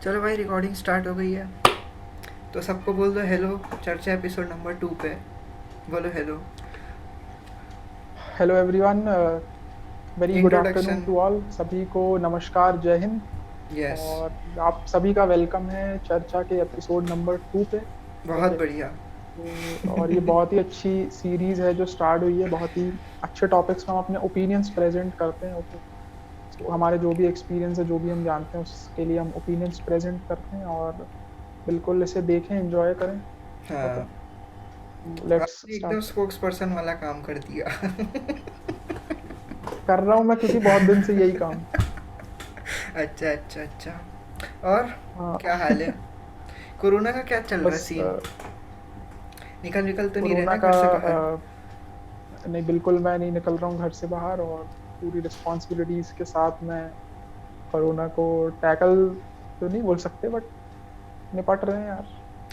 चलो भाई, recording start हो गई है। तो सबको बोल दो हेलो। चर्चा एपिसोड नंबर 2 पे। बोलो hello. Hello everyone. Very good afternoon introduction. To all. सभी को नमस्कार, जय हिंद। यस। और आप सभी का वेलकम है चर्चा के एपिसोड नंबर 2 पे। बहुत ओके। बढ़िया। और ये बहुत ही अच्छी सीरीज है जो स्टार्ट हुई है। बहुत ही अच्छे टॉपिक्स में हम अपने ओपिनियंस प्रेजेंट करते हैं। ओके। तो हमारे जो भी एक्सपीरियंस है, जो भी हम जानते हैं, उसके लिए हम ओपिनियंस प्रेजेंट करते हैं। और बिल्कुल इसे देखें, एंजॉय करें। ओके। हाँ। लेट्स आपने एकदम स्टार्ट। स्पोक्स पर्सन वाला काम कर दिया। कर रहा हूँ मैं, क्योंकि बहुत दिन से यही काम। अच्छा अच्छा अच्छा। और क्या हाँ। हाल है? कोरोना का क्या चल रहा है बस सीन? निकल निकल तो नहीं रहे कोरोना ना का घर से बाहर? नहीं, बिल्कुल मैं नहीं निकल रहा हूँ घर से बाहर। और पूरी रिस्पॉन्सिबिलिटीज के साथ मैं कोरोना को टैकल तो नहीं बोल सकते, बट निपट रहे हैं यार।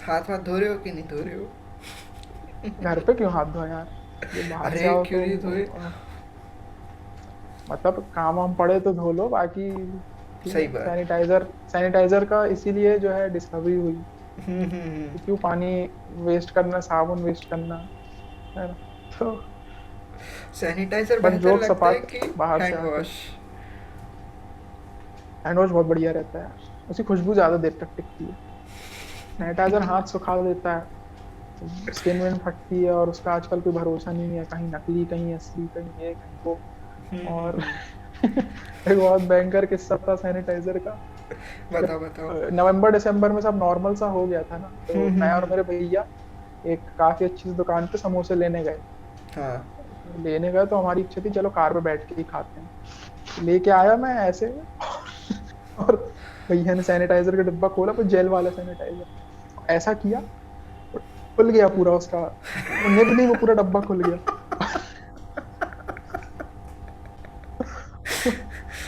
हाथ हाथ धो रहे हो कि नहीं धो रहे हो? घर पे क्यों हाथ धोए यार? ये बाहर से अरे आओ क्यों तो नहीं धोए? मतलब काम वाम पड़े तो धो लो, बाकी ठीक सही है। बात। सैनिटाइजर सैनिटाइजर का इसीलिए जो है डिस्कवरी हुई हम्म। कि क्यों पानी वेस्ट करना, साबुन वेस्ट करना, है ना? तो सैनिटाइजर बट बेहतर जोक्स लगता है अपार्ट, कि बाहर से हैंड आके वॉश? हैंड वॉश बहुत बढ़िया रहता है यार। उसकी खुशबू ज्यादा देर तक टिकती है। सैनिटाइजर हाथ सुखा देता है, स्किन विन फटती है। और उसका आजकल कोई भरोसा नहीं है, कहीं नकली, कहीं असली, कहीं ये, कहीं वो। और हम्म। एक बहुत भयंकर किस्सा था सैनिटाइजर का। बताओ जब बताओ। नवंबर दिसंबर में सब नॉर्मल सा हो गया था ना, तो मैं और हम्म। मेरे भैया एक काफी अच्छी सी दुकान पे समोसे लेने गए। हाँ। लेने गए तो हमारी इच्छा थी चलो कार पे बैठ के ही खाते हैं। लेके आया मैं ऐसे। और भैया ने सैनिटाइजर का डिब्बा खोला, पर जेल वाला सैनिटाइजर। ऐसा किया, खुल गया पूरा उसका। वो निब नहीं, वो पूरा डब्बा खुल गया।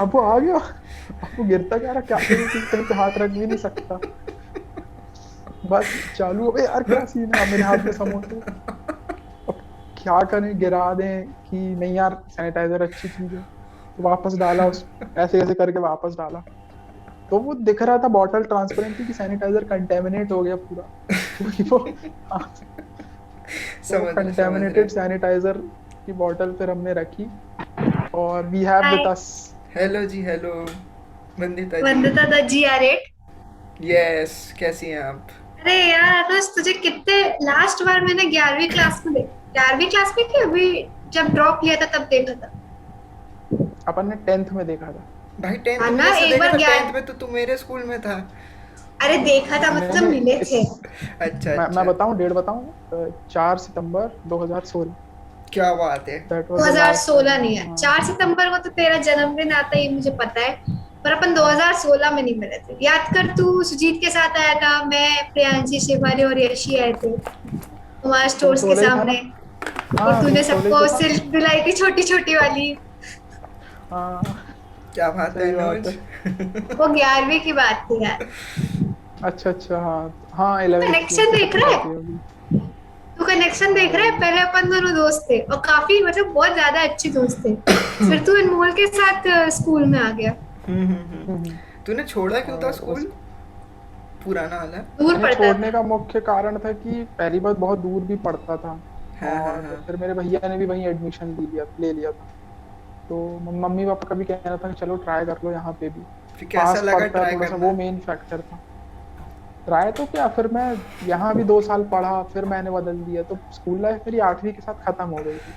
अब वो आ गया। अब वो गिरता जा रहा, क्या करूँ, क्योंकि कहीं पे हाथ रख भी नहीं सकता। बस चालू हो गया यार, क्या सीन है, अब मेरे हाथ में समोसे। अब क्या करें, गिरा दें कि नहीं यार, सैनिटाइजर अच्छी चीज है। तो वापस डाला, उस ऐसे ऐसे करके वापस डाला। तो वो दिख रहा था बॉटल ट्रांसपेरेंटली कि सैनिटाइजर कंटेमिनेट हो गया पूरा। क्योंकि वो, हाँ, तो वो समझ रहे समझ रहे। कंटेमिनेटेड सैनिटाइजर की बॉटल फिर हमने रखी। और we have hi. With us. Hello ji hello. Vandita ji. Vandita the G R eight. Yes, कैसी हैं आप? अरे यार अनुज, तुझे कितने लास्ट बार मैंने 11वीं क्लास में 11वीं क्लास में थी अभी, जब ड्रॉप लिया था तब देखा था। अपन ने 10th में देखा था। भाई टेंथ हाँ में ना, कैसे एक देखा बार था? टेंथ 11। में तो तू मेरे स्कूल में था। अरे देखा था नहीं मतलब नहीं, मिले इस थे। अच्छा मैं अच्छा। बताऊं, डेट बताऊं? 4 सितंबर 2016। क्या बात है। That was the last 2016 time. नहीं है, हाँ। 4 सितंबर को तो तेरा जन्मदिन आता है, ये मुझे पता है। पर अपन 2016 में नहीं मिले थे। याद कर, तू सुजीत के साथ आया था, मैं, प्रियांशी, शिवानी और यशी आए थे हमारे तुम स्टोर्स के 16 ही था ना? सामने। और हाँ, तुम तूने 16 ही सबको तो था। सिल्क दिलाई थी, छोटी छोटी वाली। हाँ, क्या बात है सही बात अनुज। है। वो 11वीं की बात थी यार। अच्छा अच्छा, हाँ हाँ, तू 11th की कनेक्शन तो देख खत्म रहा कर है? दी होगी। तू कनेक्शन हाँ देख रहा है? वही। पहले अपन दोनों दोस्त थे और काफी मतलब बहुत ज्यादा अच्छे दोस्त थे। फिर तू अनमोल के साथ स्कूल में आ गया। हम्म। तूने छोड़ा क्यों था और स्कूल? पुराना वाला? दूर नहीं, पड़ता छोड़ने था। का मुख्य कारण था कि पहली बात बहुत दूर भी पड़ता था। हाँ हाँ और हाँ। फिर मेरे भैया ने भी वहीं एडमिशन ले लिया था। तो मम्मी पापा का भी कहना था कि चलो ट्राई कर लो यहाँ पे भी। फिर कैसा पास लगा पड़ता है ट्राई थोड़ा सा, करना? वो मेन फैक्टर था। ट्राई तो क्या, फिर मैं यहाँ भी 2 साल पढ़ा, फिर मैंने बदल दिया, तो स्कूल लाइफ मेरी 8वीं के साथ खत्म हो गई थी।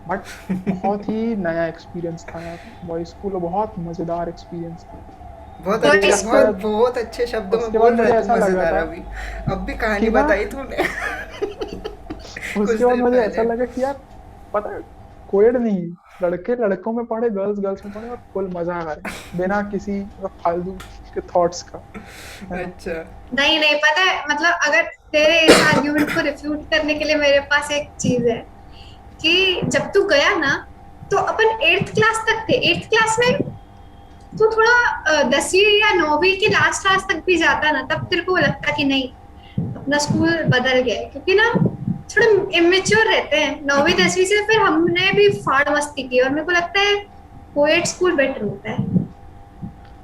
बट बहुत ही नया एक्सपीरियंस था यार। बॉय स्कूल बहुत मजेदार एक्सपीरियंस था। बहुत फिर बॉय अच्छे, उसके बहुत स्कूल। बाद बहुत अच्छे शब्दों में उसके बाद बोल रहा मुझे है तू, ऐसा लगा मजेदार था अभी। अब भी कहानी कि ना, बताई तूने। कुछ उसके बाद देर मुझे ऐसा पहले। लगा कि यार, पता है, कोएड नहीं, लड़के लड़कों में पढ़े, गर्ल्स गर्ल्स में पढ़े, और फुल मजा करें, बिना किसी मतलब फालतू के थॉट्स का, है ना? अच्छा। नहीं नहीं, पता है मतलब, अगर तेरे इस आर्ग्यूमेंट को रिफ्यूट करने के लिए मेरे पास एक चीज है कि जब तू गया ना, तो अपन 8th क्लास तक थे। 8th क्लास में तू थोड़ा 10वीं या 9वीं के लास्ट क्लास तक भी जाता ना, तब तेरे को लगता कि नहीं, अपना स्कूल बदल गया है। क्योंकि ना थोड़ा इमेच्योर रहते हैं 9वीं 10वीं से। फिर हमने भी फाड़ मस्ती की और मेरे को लगता है कोएड स्कूल बेटर होता है।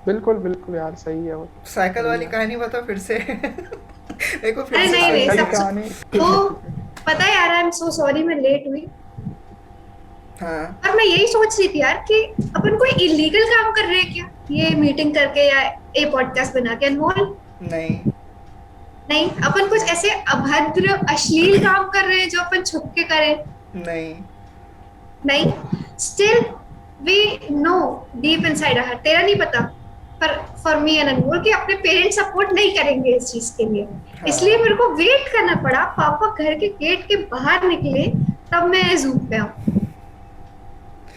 बिल्कुल बिल्कुल यार, सही है वो। साइकिल वाली बढ़िया। कहानी बताओ फिर से। मेरे को फिर अरे से नहीं नहीं, सुननी साइकिल की सब है। कहानी ठीक तो है ठीक है। पता है यार, आई एम सो सॉरी मैं लेट हुई। हाँ। और मैं यही सोच रही थी यार कि अपन कोई इलीगल काम कर रहे हैं क्या, ये मीटिंग करके या ये पॉडकास्ट बना के, अनमोल? नहीं। नहीं, अपन कुछ नहीं ऐसे अभद्र अश्लील काम कर रहे हैं जो अपन छुप के करें? नहीं। नहीं। Still we know deep inside our, तेरा नहीं पता, पर फॉर मी एंड अनमोल कि अपने पेरेंट्स सपोर्ट नहीं करेंगे इस चीज के लिए। इसलिए हाँ। मेरे को वेट करना पड़ा, पापा घर के गेट के बाहर निकले तब मैं जूम पे आऊं।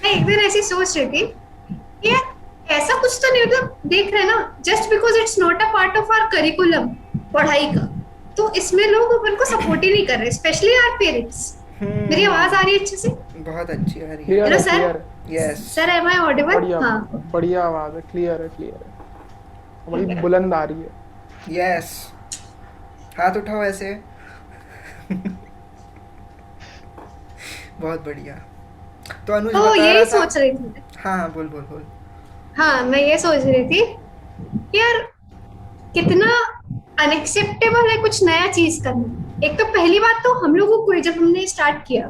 मैं एक दिन ऐसी सोच रही थी कि यार ऐसा कुछ तो नहीं, मतलब देख रहे हैं ना, just because it's not a part of our curriculum पढ़ाई का, तो इसमें लोग अपन को सपोर्ट ही नहीं कर रहे, स्पेशली आवर पेरेंट्स। मेरी आवाज आ रही है अच्छे से? बहुत अच्छी आ रही है। क्लियर हेलो है, सर। क्लियर है। Yes. Sir am I audible? बढ़िया। हाँ। बढ़िया आवाज है, क्लियर है क्लियर है। बड़ी ठीक है। बुलंद आ रही है। यस। हाथ उठाओ ऐसे। बहुत बढ़िया। तो अनुज तो बता रहा यही था। सोच रही थी मैं। हाँ हाँ, बोल बोल बोल। हाँ, मैं ये सोच रही थी कि यार कितना अनएक्सेप्टेबल है कुछ नया चीज करना। एक तो पहली बात तो हम लोगों को जब हमने स्टार्ट किया,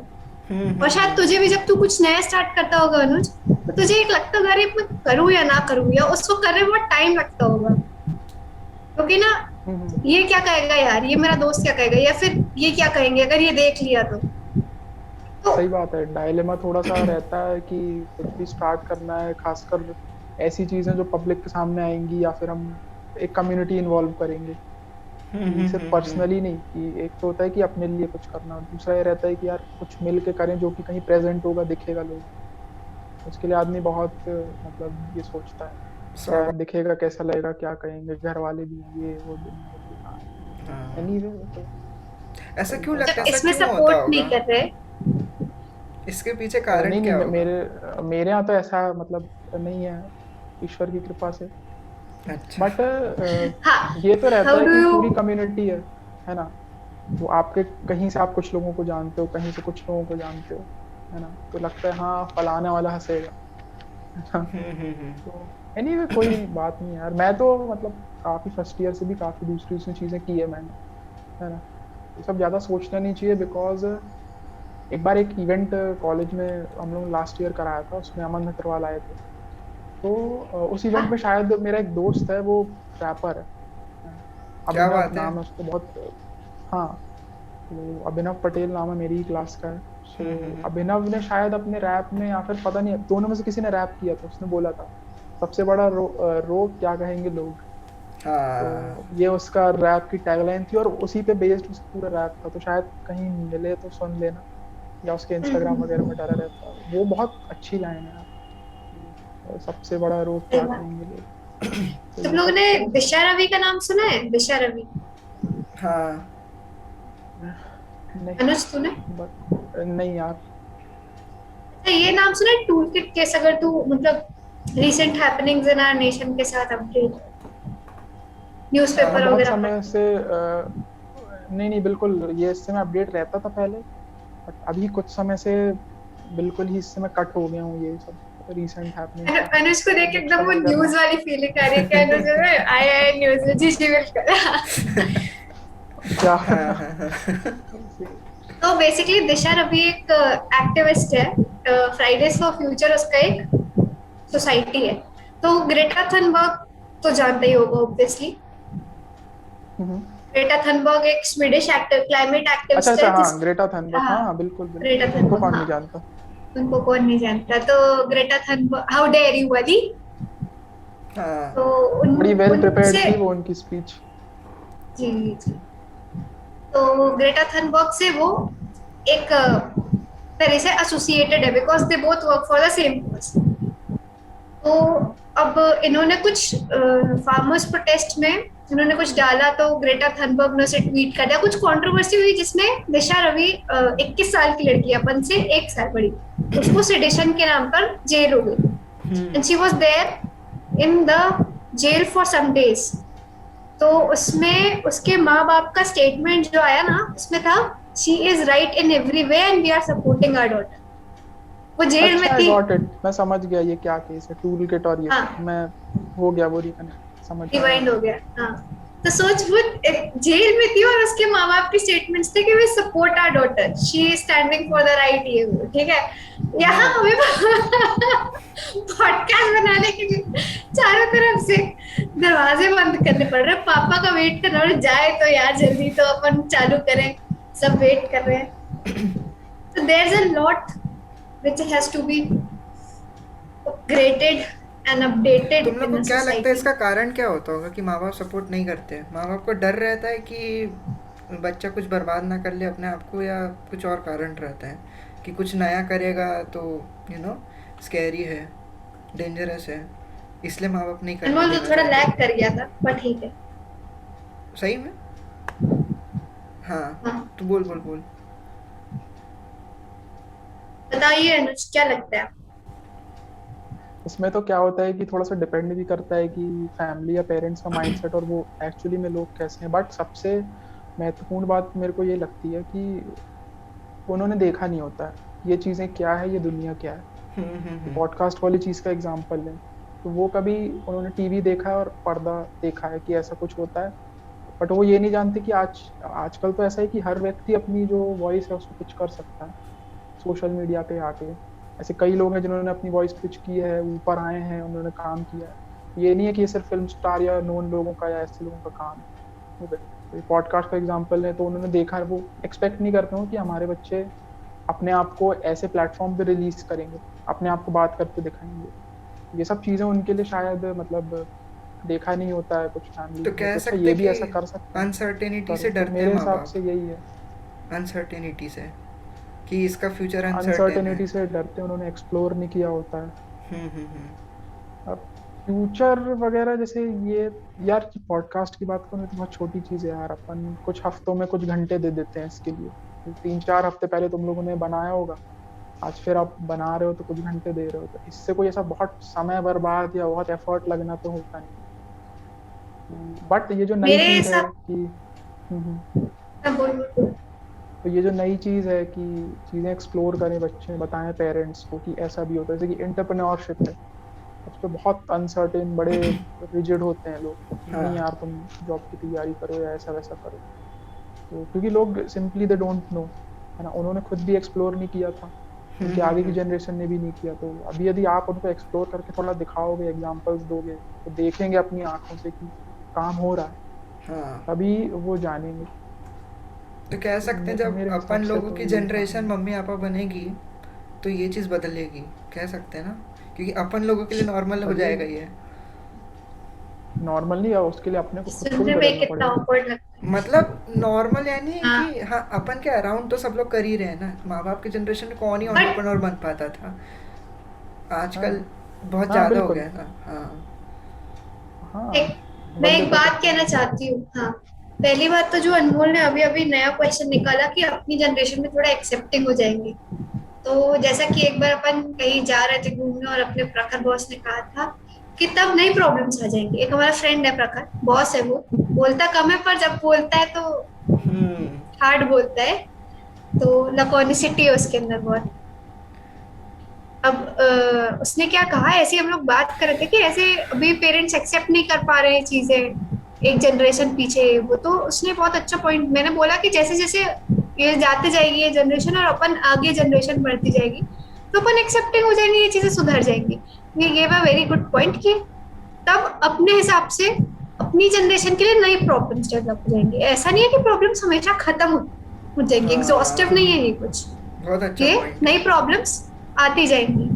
और शायद तुझे भी जब तू कुछ नया स्टार्ट करता होगा अनुज, तो तुझे एक लगता होगा अरे मैं करूँ या ना करूँ, या उसको करने में बहुत टाइम लगता होगा, क्योंकि ना हम्म। ये क्या कहेगा यार, ये मेरा दोस्त क्या कहेगा, या फिर ये क्या कहेंगे अगर ये देख लिया तो। सही बात है, डायलेमा थोड़ा सा रहता है कि कुछ भी स्टार्ट करना है, खासकर ऐसी चीजें जो पब्लिक के सामने आएंगी, या फिर हम एक कम्युनिटी इन्वॉल्व करेंगे, कि सिर्फ पर्सनली नहीं, कि एक तो होता है कि अपने लिए कुछ करना, दूसरा ये रहता है कि यार कुछ मिल के करें जो कि कहीं प्रेजेंट होगा, दिखेगा लोग। उसके लिए आदमी बहुत मतलब ये सोचता है, क्या स्वाभाविक। दिखेगा, कैसा लगेगा, क्या कहेंगे घर वाले भी, ये वो दुनिया की। हाँ। एनीवे वो तो ऐसा सही क्यों बात लगता जब है, ऐसा इसमें क्यों होता सपोर्ट नहीं होगा? कर रहे। इसके पीछे है। कारण नहीं नहीं, क्या होगा? मेरे यहाँ तो ऐसा मतलब नहीं है, ईश्वर की कृपा से। अच्छा। बट हाँ। ये तो रहता हाउ है डू कि यू। पूरी कम्युनिटी है ना। वो आपके कहीं से आप कुछ लोगों को जानते हो, कहीं से कुछ लोगों को जानते हो, है ना, तो लगता है हाँ फलाने वाला हंसेगा, है ना। हम्म। तो एनीवे कोई बात नहीं यार, मैं तो मतलब काफी फर्स्ट ईयर से भी काफी दूसरी दूसरी चीजें की है मैंने, है ना। ये सब ज्यादा सोचना नहीं चाहिए, बिकॉज एक बार एक इवेंट कॉलेज में हम लोग लास्ट ईयर कराया था, उसमें अमन अग्रवाल आए थे। तो उस इवेंट में शायद मेरा एक दोस्त है, वो रैपर है। क्या अभिनव बात है। नाम है उसको, बहुत। हाँ। तो अभिनव पटेल नाम है, मेरी ही क्लास का है। सो हम्म। अभिनव ने शायद अपने रैप में, या फिर पता नहीं, दोनों में से किसी ने रैप किया था, उसने बोला था सबसे बड़ा रो क्या कहेंगे लोग। हाँ। तो ये उसका रैप की टैगलाइन थी, और उसी पे बेस्ड उसका पूरा रैप था, तो शायद कहीं मिले तो सुन लेना, या उसके इंस्टाग्राम वगैरह में डाला रहता है, वो बहुत अच्छी लाइन है यार। सबसे बड़ा रोग क्या कहेंगे लोग। तो तुम ये लोगों सब ने तो दिशा रवि का नाम सुना है? दिशा रवि। हाँ। नहीं। अनुज तूने? बट नहीं यार। अच्छा, ये नाम सुना है टूल किट केस? अगर तू मतलब recent happenings in our nation के साथ अपडेट, हाँ। मैं न्यूज़पेपर बहुत वगैरह समय पढ़। से नहीं नहीं बिल्कुल, ये इससे मैं अपडेट रहता था पहले, बट अभी कुछ समय से बिल्कुल ही इससे मैं कट हो गया हूँ, ये सब रिसेंट हैपनिंग से। अनुज को देख के जब एकदम वो समय करना। न्यूज वाली फीलिंग आ रही है कि अनुज आए आए न्यूज में, जी जी बिल्कुल। क्या हाँ हाँ हाँ। तो बेसिकली दिशा रवि एक एक्टिविस्ट है। फ्राइडेज फॉर फ्यूचर उसका एक सोसाइटी है। तो ग्रेटा थनबर्ग तो जानते ही होगा ऑब्वियसली। हम्म। ग्रेटा थनबर्ग एक स्वीडिश एक्टिव क्लाइमेट अच्छा एक्टिविस्ट अच्छा, है हाँ ग्रेटा थनबर्ग, हाँ, हाँ हाँ बिल्कुल ग्रेटा बिल्कुल, उनको थनबर्ग, कौन हाँ। नहीं जानता। उनको कौन नहीं जानता। तो Greta Thunberg, how dare you वाली। हाँ। तो उन बड़ी वेल प्रिपेयर्ड उनसे, थी वो उनकी स्पीच। जी जी। तो ग्रेटा थनबर्ग से वो एक तरह से एसोसिएटेड है, because they both work for the same cause. तो अब इन्होंने कुछ फार्मर्स प्रोटेस्ट में इन्होंने कुछ डाला, तो ग्रेटा थनबर्ग ने उसे ट्वीट कर दिया, कुछ कंट्रोवर्सी हुई जिसमें दिशा रवि 21 साल की लड़की, अपन से 1 साल बड़ी, उसको सेडिशन के नाम पर जेल हो गई, and she was there in the jail for some days. तो उसमें उसके माँ बाप का स्टेटमेंट जो आया ना, उसमें था she is right in every way and we are supporting our daughter. वो जेल में अच्छा, आई थी। गॉट इट, मैं समझ गया ये क्या केस है, टूल किट और ये सब, हाँ, मैं हो गया वो रिकनेक्ट, समझ गया। डिवाइंड हो हाँ गया। हाँ, तो सोच, वो जेल में थी और उसके माँ बाप की स्टेटमेंट्स थे कि we support our daughter, she is standing for the right, ये वो, ठीक है। यहाँ हाँ हमें पॉडकास्ट बनाने के लिए चारों तरफ से दरवाजे बंद करने पड़ रहे हैं, पापा का वेट करना, और जाए तो यार जल्दी तो अपन चालू करें, सब वेट कर रहे हैं। So there's a lot which has to be upgraded and तुम updated लोग in को a क्या लगता है society. इसका कारण क्या होता होगा कि माँ बाप सपोर्ट नहीं करते हैं? माँ बाप को डर रहता है कि बच्चा कुछ बर्बाद ना कर ले अपने आप को, या कुछ और कारण रहता है कि कुछ नया करेगा तो यू नो स्कैरी है, डेंजरस है, इसलिए माँ बाप नहीं करने अनमोल तो देना थोड़ा चाहते? लैग कर गया था, पर ठीक है। सही में? हाँ, हाँ, तो बोल बोल बोल। बताइए अनुज, क्या लगता है? इसमें तो क्या होता है कि थोड़ा सा डिपेंड भी करता है कि फैमिली या पेरेंट्स का माइंडसेट और वो एक्चुअली में लोग कैसे हैं, बट सबसे महत्वपूर्ण बात मेरे को ये लगती है कि उन्होंने देखा नहीं होता है ये चीज़ें क्या है, ये दुनिया क्या है। हम्म। पॉडकास्ट वाली चीज़ का एग्जांपल है, तो वो कभी उन्होंने टीवी देखा है और पर्दा देखा है कि ऐसा कुछ होता है, बट वो ये नहीं जानते कि आजकल तो ऐसा है कि हर व्यक्ति अपनी जो वॉइस है उसको पिच कर सकता है सोशल मीडिया पे आके। ऐसे कई लोग हैं जिन्होंने अपनी वॉइस पिच की है, ऊपर आए हैं, उन्होंने काम किया है। ये नहीं है कि ये सिर्फ फिल्म स्टार या नोन लोगों का या ऐसे लोगों का काम है। तो पॉडकास्ट का एग्जाम्पल है, तो उन्होंने देखा है, वो एक्सपेक्ट नहीं करते हो कि हमारे बच्चे अपने आप को ऐसे प्लेटफॉर्म पे रिलीज करेंगे, अपने आप को बात करके दिखाएंगे। ये सब चीजें उनके लिए शायद मतलब देखा नहीं होता है कुछ फैमिलीज तो में, कह तो अच्छा सकते ये भी कि ऐसा कर सकते हैं, अनसर्टेनिटी से करो, तो डरते हैं मेरे माँ हिसाब बाप, से यही है। अनसर्टेनिटी से, कि इसका फ्यूचर अनसर्टेन है। अनसर्टेनिटी से डरते हैं, उन्होंने एक्सप्लोर नहीं किया होता है। हम्म। अब फ्यूचर वगैरह जैसे ये, यार पॉडकास्ट की बात करूँ तो बहुत छोटी चीज है यार, अपन कुछ हफ्तों में कुछ घंटे दे देते हैं इसके लिए। 3-4 हफ्ते पहले तुम लोगों ने बनाया होगा, आज फिर आप बना रहे हो तो कुछ घंटे दे रहे हो, तो इससे कोई ऐसा बहुत समय बर्बाद या बहुत एफर्ट लगना तो होता नहीं। बट ये जो नई मेरे चीज है हिसाब, कि मैं बोलूँ, तो ये जो नई चीज है कि चीजें एक्सप्लोर करें बच्चे, बताएं पेरेंट्स को कि ऐसा भी होता है, जैसे कि एंटरप्रेन्योरशिप है, उस पर बहुत अनसर्टेन, बड़े रिजिड होते हैं लोग कि नहीं हाँ। यार तुम जॉब की तैयारी करो या ऐसा वैसा करो। तो क्योंकि लोग सिंपली दे डोंट नो, है ना, उन्होंने खुद भी एक्सप्लोर नहीं किया था, उनके आगे की हम्म। जनरेशन ने भी नहीं किया, तो अभी यदि आप उनको एक्सप्लोर करके थोड़ा दिखाओगे, एग्जांपल्स दोगे, तो देखेंगे अपनी आंखों से कि काम हो रहा है, हाँ, तभी वो जानेंगे। तो कह तो सकते हैं जब मेरे हिसाब अपन से लोगों तो की यही जनरेशन कहानी मम्मी पापा बनेगी तो ये चीज़ बदलेगी, कह सकते हैं ना, क्योंकि अपन लोगों के लिए नॉर्मल हो जाएगा बदलेगी। ये। नॉर्मल नहीं है, उसके लिए अपने को खुद को भी सुनने में बदलना कितना पड़ेगा। awkward लगता है। मतलब नॉर्मल यानी कि हाँ, हाँ, अपन के अराउंड तो सब लोग कर ही रहे हैं ना, माँ बाप की जनरेशन में कौन ही बट एंटरप्रेन्योर बन पाता था, हाँ आजकल बहुत हाँ ज़्यादा हो बिल्कुल। गया है ना। हाँ। हाँ, मैं बन के एक कर बात सकते हैं कहना लोग। चाहती हूँ। हाँ, पहली बात तो जो अनमोल ने अभी अभी नया क्वेश्चन निकाला कि अपनी जनरेशन में थोड़ा एक्सेप्टिंग हो जाएंगे, तो जैसा कि एक बार अपन कहीं जा रहे थे घूमने और अपने प्रखर बॉस ने कहा था कि तब नई प्रॉब्लम्स आ जाएंगी। एक हमारा फ्रेंड है प्रखर, बॉस है, वो बोलता कम है पर जब बोलता है तो हम्म। हार्ड बोलता है, तो लकोनिसिटी है उसके अंदर बहुत। अब उसने क्या कहा, ऐसे हम लोग बात कर रहे थे कि ऐसे अभी पेरेंट्स एक्सेप्ट नहीं कर पा रहे हैं चीजें, एक जनरेशन पीछे वो, तो उसने बहुत अच्छा पॉइंट, मैंने बोला कि जैसे जैसे ये जाते जाएगी ये जनरेशन और अपन आगे जनरेशन बढ़ती जाएगी तो अपन एक्सेप्टिंग हो जाएंगे, ये चीजें सुधर जाएंगी। ये gave a very good point कि तब अपने हिसाब से अपनी जनरेशन के लिए नई प्रॉब्लम्स डेवलप हो जाएंगी। ऐसा नहीं है कि प्रॉब्लम्स हमेशा खत्म हो जाएंगी, एग्जॉस्टिव नहीं है हाँ, ये कुछ, बहुत अच्छा ये पॉइंट है। नई प्रॉब्लम्स आती जाएंगी।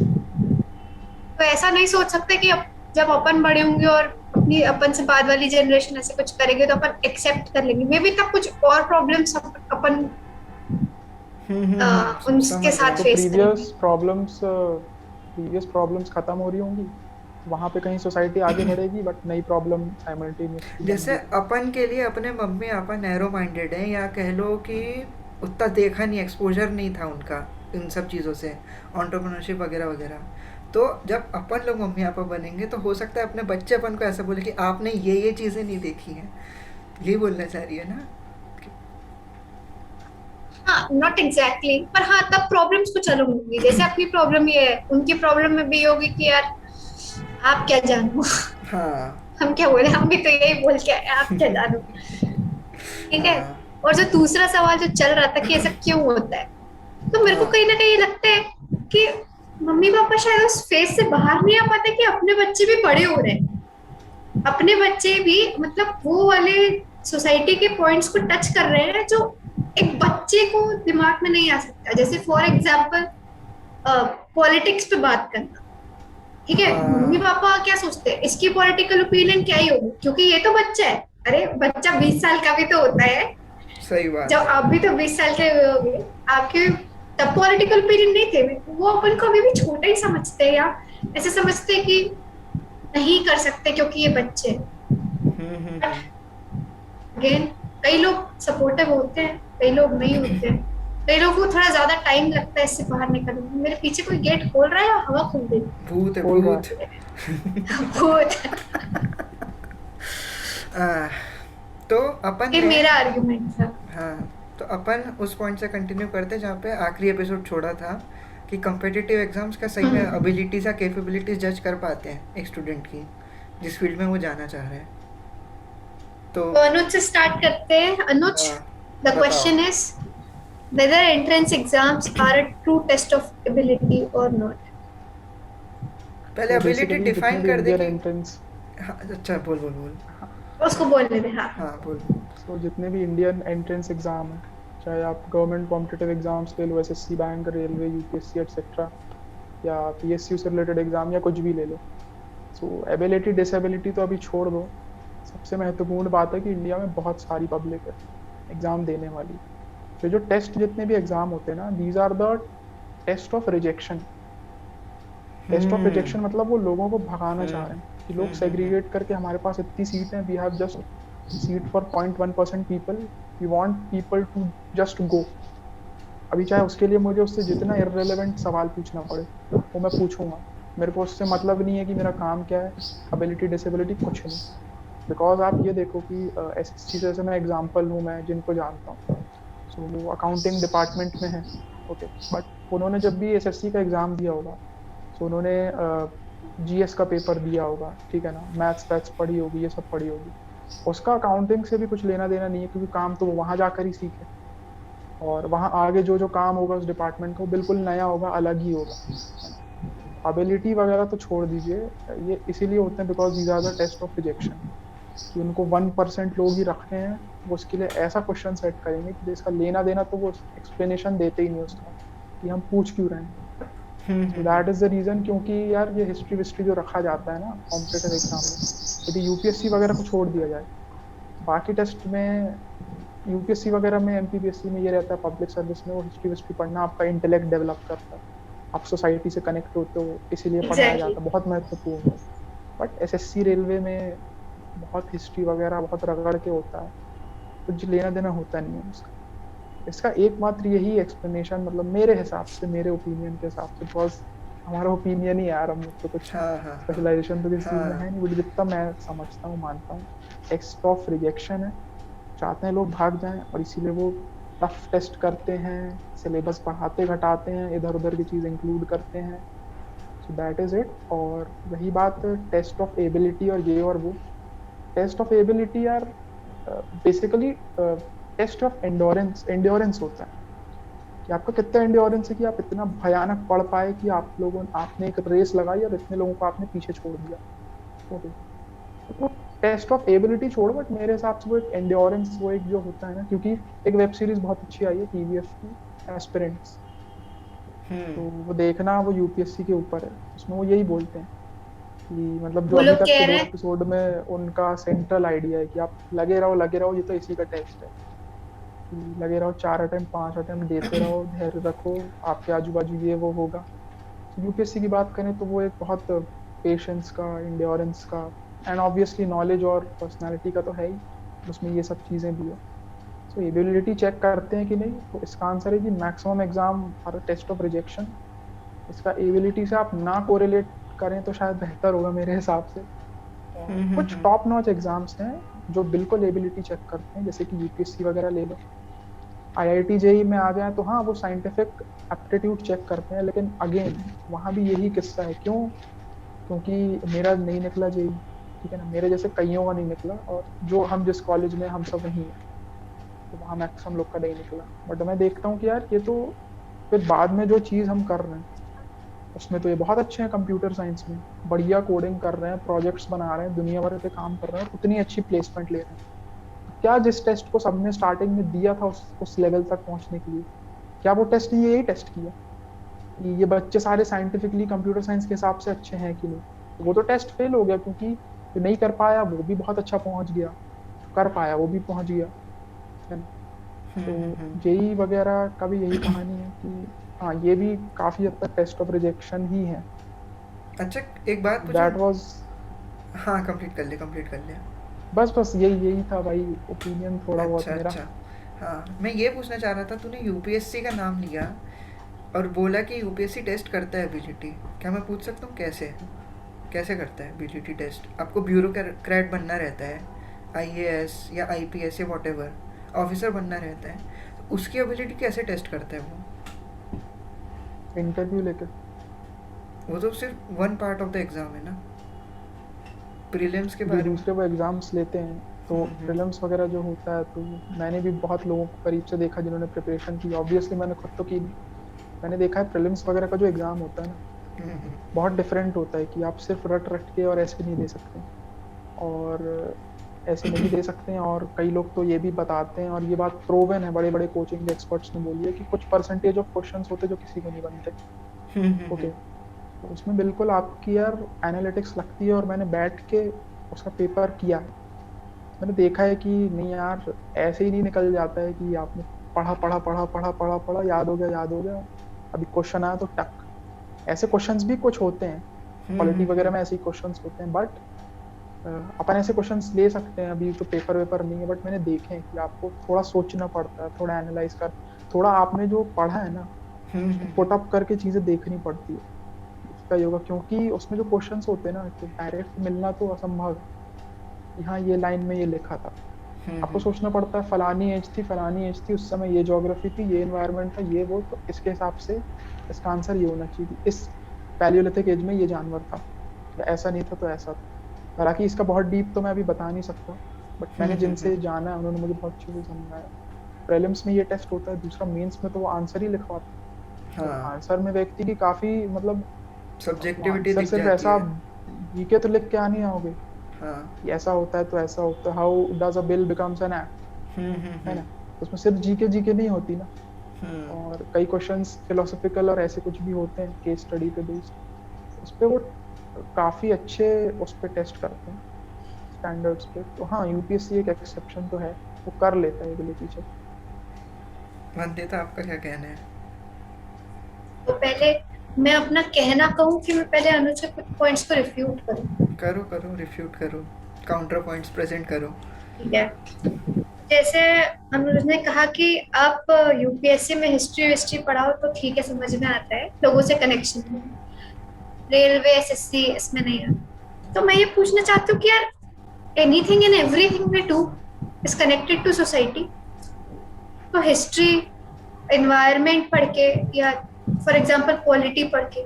तो ऐसा नहीं सोच सकते कि जब अपन बड़े होंगे और अपनी अपन से बाद वाली जनरेशन ऐसे कुछ करेंगे तो अपन एक्सेप्ट कर लेंगे, मे बी तब कुछ और प्रॉब्लम्स अपन उनके समझ रहा साथ तो हूँ। फेस करेंगे। प्रीवियस प्रॉब्लम्स खत्म हो रही होंगी, वहां पे कहीं सोसाइटी आगे बढ़ेगी, बट नई प्रॉब्लम साइमल्टेनियसली बन जैसे रही होगी। अपन के लिए अपने मम्मी पापा नैरो माइंडेड हैं, या कह लो कि उतना देखा नहीं, एक्सपोजर नहीं था उनका इन सब चीज़ों से, एंटरप्रेन्योरशिप वगैरह वगैरह। तो जब अपन लोग मम्मी पापा बनेंगे तो हो सकता है अपने बच्चे अपन को ऐसा बोले कि आपने ये चीज़ें नहीं देखी हैं, यही बोलना चाह रही है ना? हाँ नॉट एग्जैक्टली पर हाँ तब प्रॉब्लम्स कुछ अलग होंगी, जैसे अपनी प्रॉब्लम ये है उनकी प्रॉब्लम में भी ये होगी कि यार आप क्या जानो। हाँ। हम क्या बोले, हम भी तो यही बोल के आए, आप क्या जानो। ठीक है। हाँ। और जो दूसरा सवाल जो चल रहा था कि ऐसा क्यों होता है, तो मेरे को हाँ। कहीं ना कहीं लगता है कि मम्मी पापा शायद उस फेज से बाहर नहीं आ पाते कि अपने बच्चे भी बड़े हो रहे हैं, अपने बच्चे भी मतलब वो वाले सोसाइटी के पॉइंट्स को टच कर रहे हैं जो एक बच्चे को दिमाग में नहीं आ सकता। जैसे फॉर एग्जाम्पल पॉलिटिक्स पे बात करना, ठीक है, मम्मी हाँ। पापा क्या सोचते हैं इसकी पॉलिटिकल ओपिनियन क्या ही होगी क्योंकि ये तो बच्चा है। अरे बच्चा 20 साल का भी तो होता है, सही बात जब है। आप भी तो 20 साल के हुए होंगे, आपके तब पॉलिटिकल ओपिनियन नहीं थे, वो अपन को अभी भी छोटा ही समझते हैं या ऐसे समझते हैं कि नहीं कर सकते क्योंकि ये बच्चे हैं। But hmm. अगेन कई लोग सपोर्टिव होते हैं, कई लोग नहीं होते हैं, कई लोगों को थोड़ा ज्यादा टाइम लगता है इससे बाहर निकलने में। मेरे पीछे कोई गेट खोल रहा है या हवा खोल रही भूत है खोल रहा भूत। है। है? बहुत। आ, तो अपन ये ने, मेरा आर्गुमेंट था। हाँ, तो अपन उस पॉइंट से कंटिन्यू करते जहाँ पे आखिरी एपिसोड छोड़ा था कि कम्पिटिटिव एग्जाम्स का सही में हम्म। एबिलिटीज़ या कैपेबिलिटीज जज कर पाते हैं एक स्टूडेंट की, जिस फील्ड में वो जाना चाह रहे हैं। तो तो अनुज से स्टार्ट करते हैं। अनुज, आ, द बताओ। Question is whether entrance exams are a true test of ability or not. पहले तो एबिलिटी बेसिकली जितने डिफाइन भी कर दे इंडियन कि, एंट्रेंस, हाँ, अच्छा, बोल बोल बोल। उसको बोलने दे, हाँ। हाँ बोल। सो जितने भी इंडियन एंट्रेंस एग्जाम है, चाहे आप गवर्नमेंट कॉम्पिटिटिव एग्जाम्स ले लो, SSC, bank, railway, UPSC etcetera, या पीएसयू से रिलेटेड एग्जाम या कुछ भी ले लो, सो एबिलिटी डिसेबिलिटी तो अभी छोड़ दो। सबसे महत्वपूर्ण बात है कि इंडिया में बहुत सारी पब्लिक है एग्जाम देने वाली। तो जो टेस्ट जितने भी एग्जाम होते हैं ना, these are the test of rejection. Test of hmm. Rejection मतलब वो लोगों को भगाना हम्म। चाह रहे हैं कि लोग सेग्रीगेट करके हमारे पास इतनी सीट है, we have just seat for 0.1% people, we want people to just go. अभी चाहे उसके लिए मुझे उससे जितना इररिलेवेंट सवाल पूछना पड़े वो मैं पूछूंगा, मेरे को उससे मतलब नहीं है कि मेरा काम क्या है, एबिलिटी डिसेबिलिटी कुछ नहीं। बिकॉज आप ये देखो कि एसएससी जैसे मैं एग्जांपल हूँ, मैं जिनको जानता हूँ, सो वो अकाउंटिंग डिपार्टमेंट में है, ओके, बट उन्होंने जब भी एसएससी का एग्जाम दिया होगा, सो उन्होंने जीएस का पेपर दिया होगा, ठीक है ना, मैथ्स वैथ्स पढ़ी होगी, ये सब पढ़ी होगी, उसका अकाउंटिंग से भी कुछ लेना देना नहीं है, क्योंकि काम तो वो वहां जाकर ही सीखे, और वहां आगे जो जो काम होगा उस डिपार्टमेंट का वो बिल्कुल नया होगा, अलग ही होगा। एबिलिटी वगैरह तो छोड़ दीजिए, ये इसीलिए होते हैं because these are the test of rejection, कि उनको 1% लोग ही रखते हैं, वो उसके लिए ऐसा क्वेश्चन सेट करेंगे कि जिसका लेना देना तो वो एक्सप्लेनेशन देते ही नहीं उसका, कि हम पूछ क्यों रहे हैं। So that is the reason, क्योंकि यार ये हिस्ट्री विस्ट्री जो रखा जाता है ना कॉम्पिटेटिव एग्जाम में, यदि यूपीएससी वगैरह को छोड़ दिया जाए, बाकी टेस्ट में, यूपीएससी वगैरह में, एमपीपीएससी में ये रहता है, पब्लिक सर्विस में वो हिस्ट्री विस्ट्री पढ़ना आपका इंटेलेक्ट डेवलप करता है, आप सोसाइटी से कनेक्ट होते हो, इसीलिए पढ़ाया एग्जैक्टली जाता है, बहुत महत्वपूर्ण है। बट एसएससी रेलवे में बहुत हिस्ट्री वगैरह बहुत रगड़ के होता है, कुछ लेना देना होता नहीं है उसका। इसका एकमात्र यही एक्सप्लेनेशन, मतलब मेरे हिसाब से, मेरे ओपिनियन के हिसाब से, बिकॉज हमारा ओपिनियन ही यार, हम लोग तो कुछ हाँ हाँ हाँ। स्पेशलाइजेशन तो किसी चीज में हाँ। है नहीं, बट जितना मैं समझता हूँ, मानता हूँ, टेस्ट ऑफ रिजेक्शन है। चाहते हैं लोग भाग जाएं, और इसीलिए वो टफ टेस्ट करते हैं, सिलेबस बढ़ाते घटाते हैं, इधर उधर की चीज इंक्लूड करते हैं। So that is it. और रही बात टेस्ट ऑफ एबिलिटी और ये और वो, टेस्ट ऑफ एबिलिटी यार basically test of endurance, endurance होता है कि आपका कितना एंड्योरेंस है, कि आप इतना भयानक पढ़ पाए कि आप लोगों, आपने एक रेस लगाई और इतने लोगों को आपने पीछे छोड़ दिया, ओके। तो टेस्ट ऑफ एबिलिटी छोड़, बट मेरे हिसाब से वो एक एंड्योरेंस, वो एक जो होता है ना, क्योंकि एक वेब सीरीज बहुत अच्छी आई है टीवीएफ की, एस्पिरेंट्स, तो वो देखना, वो यूपीएससी के ऊपर है, उसमें वो यही बोलते हैं कि मतलब जो वो अभी लोग तक कह के रहे 2 एपिसोड में उनका सेंट्रल आइडिया है कि आप लगे रहो लगे रहो, ये तो इसी का टेस्ट है, कि लगे रहो, 4 अटेम्प्ट 5 अटेम्प्ट देते रहो, धैर्य रखो, आपके आजू बाजू ये वो होगा। यूपीएससी की बात करें तो वो एक बहुत पेशेंस का, इंड्योरेंस का, एंड ऑब्वियसली नॉलेज और पर्सनालिटी का तो है ही, उसमें ये सब चीज़ें भी है। सो एबिलिटी चेक करते हैं कि नहीं, तो इसका आंसर है कि maximum exam are test of rejection. इसका एबिलिटी से आप ना कोरिलेट करें तो शायद बेहतर होगा मेरे हिसाब से। और कुछ हम्म। टॉप नॉच एग्जाम्स हैं जो बिल्कुल एबिलिटी चेक करते हैं, जैसे कि यूपीएससी वगैरह ले लो, आईआईटी जेई में आ जाए तो हाँ वो साइंटिफिक एप्टीट्यूड चेक करते हैं, लेकिन अगेन वहाँ भी यही किस्सा है। क्यों? क्योंकि मेरा नहीं निकला जेई, ठीक है ना, मेरे जैसे कईयों का नहीं निकला, और जो हम जिस कॉलेज में हम सब वहीं हैं, तो वहाँ मैक्सिमम लोग का नहीं निकला। बट मैं देखता हूँ कि यार ये तो फिर बाद में जो चीज़ हम कर रहे हैं उसमें तो ये बहुत अच्छे हैं, कंप्यूटर साइंस में बढ़िया कोडिंग कर रहे हैं, प्रोजेक्ट्स बना रहे हैं, दुनिया भर के काम कर रहे हैं, उतनी अच्छी प्लेसमेंट ले रहे हैं। क्या जिस टेस्ट को सबने स्टार्टिंग में दिया था उस लेवल तक पहुंचने के लिए, क्या वो टेस्ट ने यही टेस्ट किया कि ये बच्चे सारे साइंटिफिकली कंप्यूटर साइंस के हिसाब से अच्छे हैं कि नहीं? तो वो तो टेस्ट फेल हो गया, क्योंकि जो नहीं कर पाया वो भी बहुत अच्छा पहुंच गया, जो कर पाया वो भी पहुंच गया, है ना? तो जेई वगैरह का भी यही कहानी है कि हाँ ये भी काफी हद तक टेस्ट ऑफ रिजेक्शन ही है। अच्छा, एक बात पूछूं? दैट वाज हाँ, कंप्लीट कर ले, कंप्लीट कर ले। बस बस यही यही था भाई, ओपिनियन थोड़ा बहुत अच्छा, मेरा। अच्छा। हाँ, मैं ये पूछना चाह रहा था, तूने यूपीएससी का नाम लिया और बोला कि यूपीएससी टेस्ट करता है बीजीटी। क्या मैं पूछ सकता हूँ कैसे? कैसे करता है बीजीटी टेस्ट? आपको ब्यूरोक्रेट बनना रहता है, आईएएस या आईपीएस या वॉटेवर ऑफिसर बनना रहता है, तो उसकी एबिलिटी कैसे टेस्ट करता है वो? इंटरव्यू लेके। वो तो सिर्फ one part of the exam है ना, प्रीलिम्स के जो बारे में। दूसरे वो एग्जाम्स लेते हैं तो प्रीलिम्स वगैरह जो होता है, तो मैंने भी बहुत लोगों को करीब से देखा जिन्होंने प्रिपरेशन की, ऑब्वियसली मैंने खुद तो की नहीं। मैंने देखा है प्रीलिम्स वगैरह का जो एग्जाम होता है ना, बहुत डिफरेंट होता है कि आप सिर्फ रट रट के और ऐसे नहीं दे सकते, और ऐसे नहीं दे सकते हैं। और कई लोग तो ये भी बताते हैं, और ये बात प्रोवन है, बड़े बड़े कोचिंग एक्सपर्ट्स ने बोली है कि कुछ परसेंटेज ऑफ क्वेश्चंस होते हैं जो किसी को नहीं बनते। ओके, तो उसमें बिल्कुल आपकी यार एनालिटिक्स लगती है, और मैंने बैठ के उसका पेपर किया है। मैंने देखा है कि नहीं यार ऐसे ही नहीं निकल जाता है कि आपने पढ़ा पढ़ा पढ़ा पढ़ा पढ़ा पढ़ा, याद हो गया याद हो गया, अभी क्वेश्चन आया तो टक। ऐसे क्वेश्चंस भी कुछ होते हैं, पॉलिटी वगैरह में ऐसे ही क्वेश्चंस होते हैं, बट अपन ऐसे क्वेश्चंस ले सकते हैं। अभी तो पेपर वेपर नहीं है, बट मैंने देखे हैं कि आपको थोड़ा सोचना पड़ता है, थोड़ा एनालाइज कर, थोड़ा आपने जो पढ़ा है ना उसको पुट अप करके चीजें देखनी पड़ती है। उसका योगा, क्योंकि उसमें जो क्वेश्चंस होते हैं ना, तो डायरेक्ट मिलना तो असंभव है कि हाँ ये लाइन में ये लिखा था। आपको सोचना पड़ता है फलानी एज थी, फलानी एज थी, उस समय ये ज्योग्राफी थी, ये एनवायरनमेंट था, ये वो, तो इसके हिसाब से इसका आंसर ये होना चाहिए। इस पैलियोलिथिक एज में ये जानवर था, या ऐसा नहीं था तो ऐसा था। हालांकि इसका बहुत डीप तो मैं अभी बता नहीं सकता, बट मैंने जिनसे जाना है उन्होंने मुझे बहुत अच्छे से समझाया। प्रीलिम्स में ये टेस्ट होता है, दूसरा मेंस में तो वो आंसर ही लिखवाता है। तो हाँ, आंसर में व्यक्ति की काफी मतलब, वो सब्जेक्टिविटी आंसर दिख सिर्फ जाती ऐसा है। जीके तो लिख के आ नहीं आओगे हाँ। कि ऐसा होता है तो ऐसा होता है, how does a bill becomes an act, है ना? उसमें सिर्फ जीके जीके नहीं होती ना, और कई क्वेश्चंस फिलोसॉफिकल और ऐसे कुछ भी होते हैं केस स्टडी पे बेस्ड, उस पे वो काफी अच्छे उस पे टेस्ट करते हैं स्टैंडर्ड्स पे। तो हाँ यूपीएससी एक एक्सेप्शन तो है, वो कर लेता है एबिलिटी चेक। वंदिता, आपका क्या कहना है? तो पहले मैं अपना कहना कहूँ कि मैं पहले अनुज के कुछ पॉइंट्स को रिफ्यूट करूँ। करो करो, रिफ्यूट करो, काउंटर पॉइंट्स प्रेजेंट करो। ठीक है, जैसे अनुज ने कहा कि आप यूपीएससी में हिस्ट्री विस्ट्री पढ़ाओ तो ठीक है, समझ में आता है, लोगों से कनेक्शन, रेलवे एसएससी इसमें नहीं है। तो मैं ये पूछना चाहती हूँ कि यार anything and everything we do is connected to society. तो हिस्ट्री, एनवायरनमेंट पढ़ के, या फॉर एग्जांपल पॉलिटी पढ़ के,